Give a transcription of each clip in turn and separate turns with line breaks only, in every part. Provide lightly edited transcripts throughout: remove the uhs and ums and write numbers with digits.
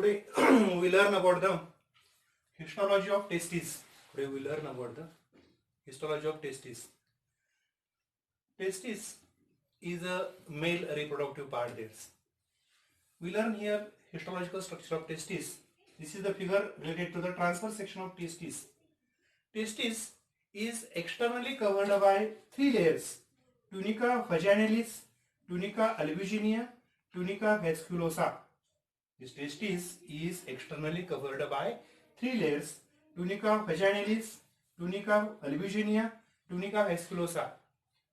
Today we learn about the histology of testes. Today we learn about the histology of testes. Testis is a male reproductive part there. We learn here histological structure of testis. This is the figure related to the transverse section of testis. Testis is externally covered by three layers: tunica vaginalis, tunica albuginea, tunica vasculosa. This testis is externally covered by three layers: tunica vaginalis, tunica albuginea, tunica vasculosa.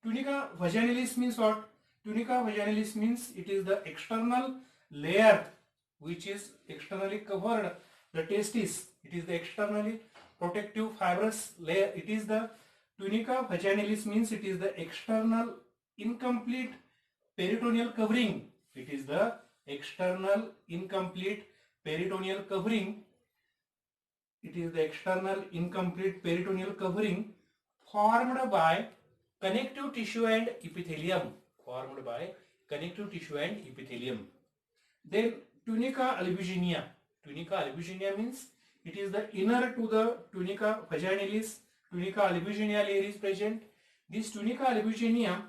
Tunica vaginalis means what? Tunica vaginalis means it is the external layer which is externally covered the testis. It is the externally protective fibrous layer. It is the tunica vaginalis means it is the external incomplete peritoneal covering. It is the external incomplete peritoneal covering. It is the external incomplete peritoneal covering formed by connective tissue and epithelium. Formed by connective tissue and epithelium. Then tunica albuginea. Tunica albuginea means it is the inner to the tunica vaginalis. Tunica albuginea layer is present. This tunica albuginea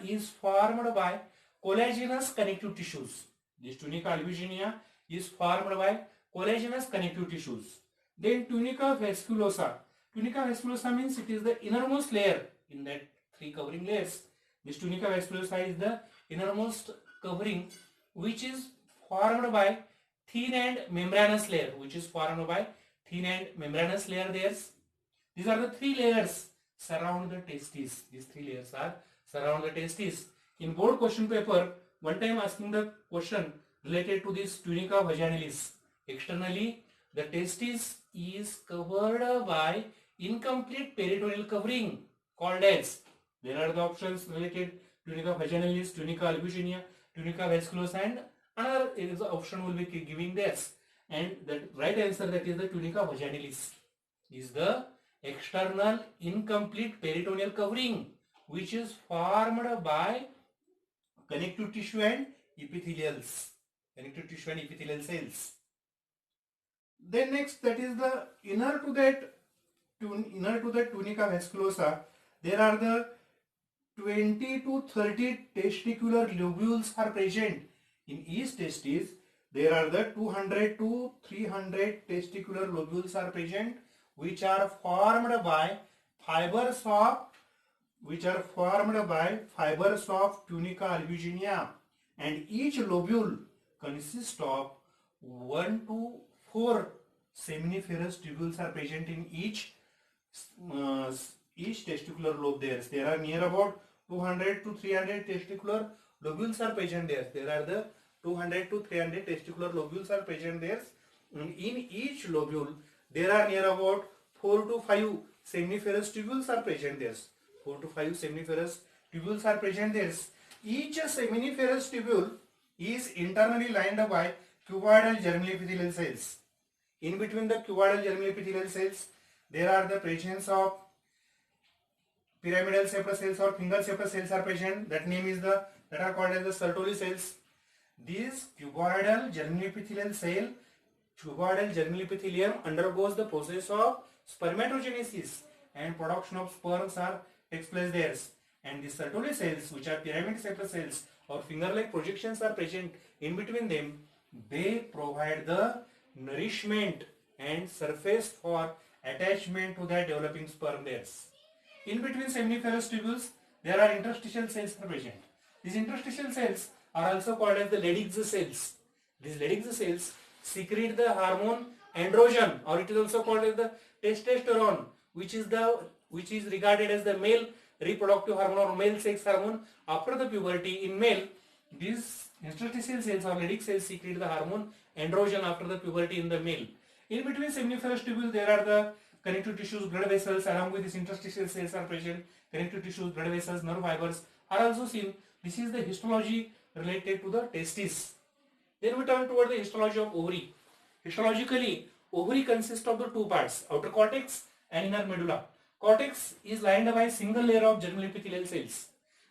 is formed by collagenous connective tissues. This tunica albuginea is formed by collagenous connective tissues. Then tunica vasculosa. Tunica vasculosa means it is the innermost layer in that three covering layers. This tunica vasculosa is the innermost covering which is formed by thin and membranous layer. These are the three layers surround the testes. These three layers are surround the testes. In board question paper, one time asking the question related to this tunica vaginalis. Externally, the testis is covered by incomplete peritoneal covering called as. There are the options related: tunica vaginalis, tunica albuginea, tunica vasculosa, and another option will be giving this. And the right answer, that is the tunica vaginalis, is the external incomplete peritoneal covering which is formed by connective tissue and epithelial cells. Then next, that is the inner to the tunica vasculosa. There are the 20 to 30 testicular lobules are present. In each testis, there are the 200 to 300 testicular lobules are present, which are formed by fibers of tunica albuginea, and each lobule consists of 1 to 4 seminiferous tubules are present in each testicular lobe. There are near about 200 to 300 testicular lobules are present there. There are the 200 to 300 testicular lobules are present there. In each lobule, there are near about 4 to 5 seminiferous tubules are present there. 4 to 5 seminiferous tubules are present there. Each seminiferous tubule is internally lined by cuboidal germinal epithelial cells. In between the cuboidal germinal epithelial cells, there are the presence of pyramidal shaped cells or finger shaped cells are present. That are called as the Sertoli cells. These cuboidal germinal epithelium undergoes the process of spermatogenesis, and production of sperms takes place there. And the Sertoli cells, which are pyramid shaped cells or finger-like projections are present in between them, they provide the nourishment and surface for attachment to the developing sperm there. In between seminiferous tubules, there are interstitial cells are present. These interstitial cells are also called as the Leydig's cells. These Leydig's cells secrete the hormone androgen, or it is also called as the testosterone, which is regarded as the male reproductive hormone or male sex hormone. After the puberty in male, these interstitial cells or Leydig cells secrete the hormone androgen after the puberty in the male. In between seminiferous tubules, there are the connective tissues, blood vessels. Along with these interstitial cells are present. Connective tissues, blood vessels, nerve fibers are also seen. This is the histology related to the testis. Then we turn toward the histology of ovary. Histologically, ovary consists of the two parts: outer cortex and inner medulla. Cortex is lined by a single layer of germinal epithelial cells.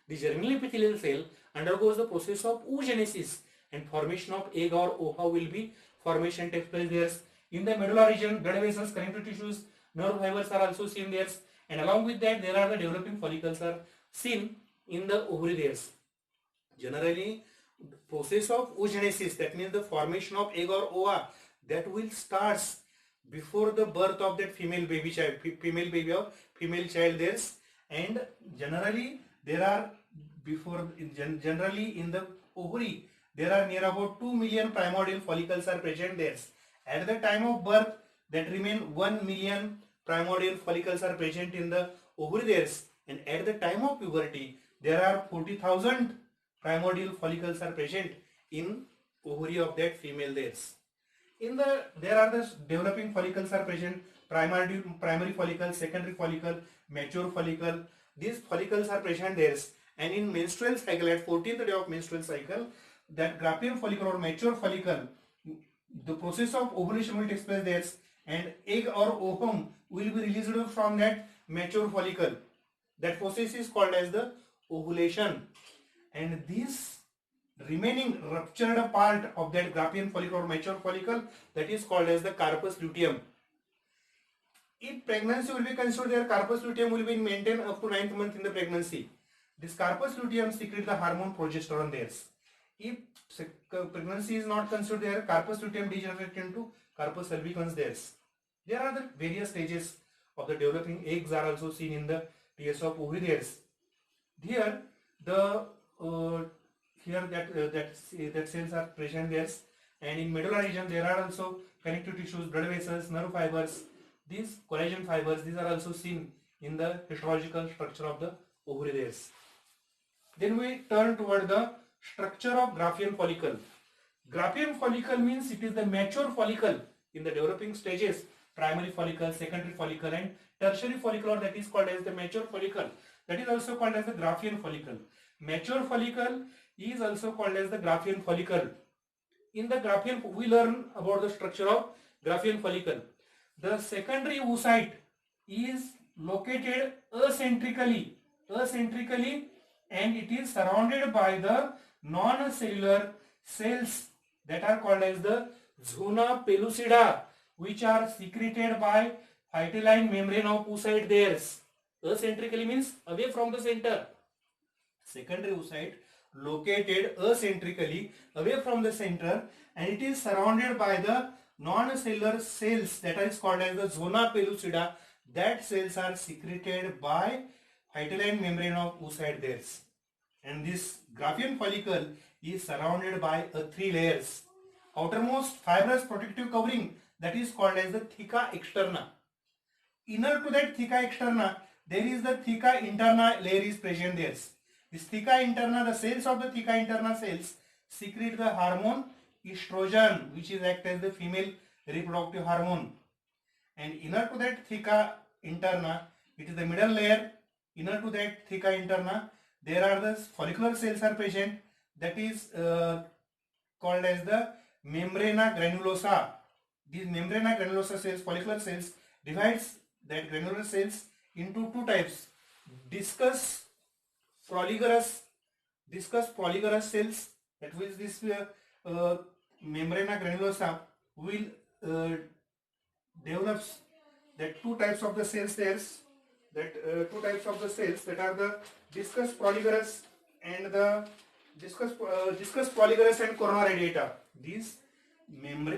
The germinal epithelial cell undergoes the process of oogenesis and formation of egg or ova will be formation takes place there. In the medulla region, blood vessels, connective tissues, nerve fibers are also seen there, and along with that there are the developing follicles are seen in the ovary there. Generally, process of oogenesis, that means the formation of egg or ova, that will starts before the birth of that female baby child, female child there, and generally there are generally in the ovary there are near about 2 million primordial follicles are present there. At the time of birth, that remain 1 million primordial follicles are present in the ovary there, and at the time of puberty there are 40,000 primordial follicles are present in ovary of that female there. There are the developing follicles are present, primary follicle, secondary follicle, mature follicle. These follicles are present there, and in menstrual cycle, at 14th day of menstrual cycle, that Graafian follicle or mature follicle, the process of ovulation will take place there, and egg or ovum will be released from that mature follicle. That process is called as the ovulation, and this remaining ruptured part of that Graafian follicle or mature follicle, that is called as the carpus luteum. If pregnancy will be considered, their carpus luteum will be maintained up to 9th month in the pregnancy. This carpus luteum secretes the hormone progesterone there. If pregnancy is not considered, their carpus luteum degenerates into carpus albicans there. There are the various stages of the developing. Eggs are also seen in the case of ovary there. Here the that cells are present there, and in medulla region there are also connective tissues, blood vessels, nerve fibers. These collagen fibers, these are also seen in the histological structure of the ovary there. Then we turn toward the structure of Graafian follicle. Graafian follicle means it is the mature follicle in the developing stages. Primary follicle, secondary follicle, and tertiary follicle, that is called as the mature follicle. That is also called as the Graafian follicle. Mature follicle is also called as the Graafian follicle. In the Graafian, we learn about the structure of Graafian follicle. The secondary oocyte is located acentrically, and it is surrounded by the non-cellular cells that are called as the zona pellucida, which are secreted by vitelline membrane of oocyte there. Acentrically means away from the center. Secondary oocyte located acentrically away from the center, and it is surrounded by the non-cellular cells that is called as the zona pellucida. That cells are secreted by vitelline membrane of oocyte there. And this Graafian follicle is surrounded by 3 layers. Outermost fibrous protective covering, that is called as the theca externa. Inner to that theca externa, there is the theca interna layer is present there. This theca interna, the cells of the theca interna cells secrete the hormone estrogen, which is act as the female reproductive hormone. And inner to that theca interna, it is the middle layer. Inner to that theca interna, there are the follicular cells are present, that is called as the membrana granulosa. These membrana granulosa cells, follicular cells, divides that granular cells into 2 types: discus proligerous cells, that means this membrana granulosa will develops that 2 types of the cells there, that 2 types of the cells, that are the discus proligerous and the discus proligerous and corona radiata. These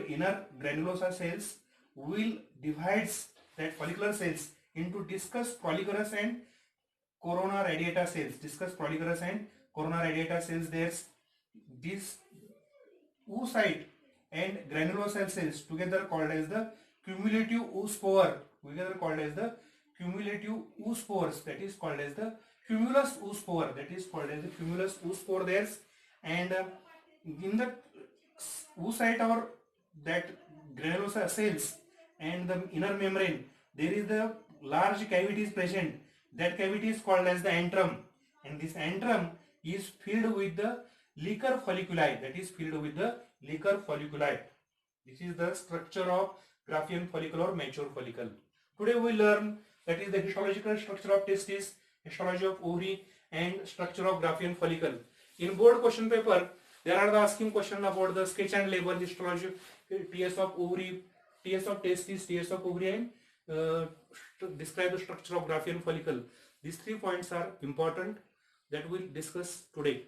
inner granulosa cells will divides that follicular cells into discus proligerous and corona radiata cells. Discus proligerous and corona radiata cells there. These oocyte and granulosa cells together called as the cumulative oospore, that is called as the cumulus oospore, there. And in the oocyte or that granulosa cells and the inner membrane, there is the large cavity is present. That cavity is called as the antrum, and this antrum is filled with the liquor folliculi, This is the structure of Graafian follicle or mature follicle. Today we learn that is the histological structure of testis, histology of ovary, and structure of Graafian follicle. In board question paper, There are the asking question about the sketch and label histology, TS of ovary, TS of testis, TS of ovary, and describe the structure of Graafian follicle. These 3 points are important that we'll discuss today.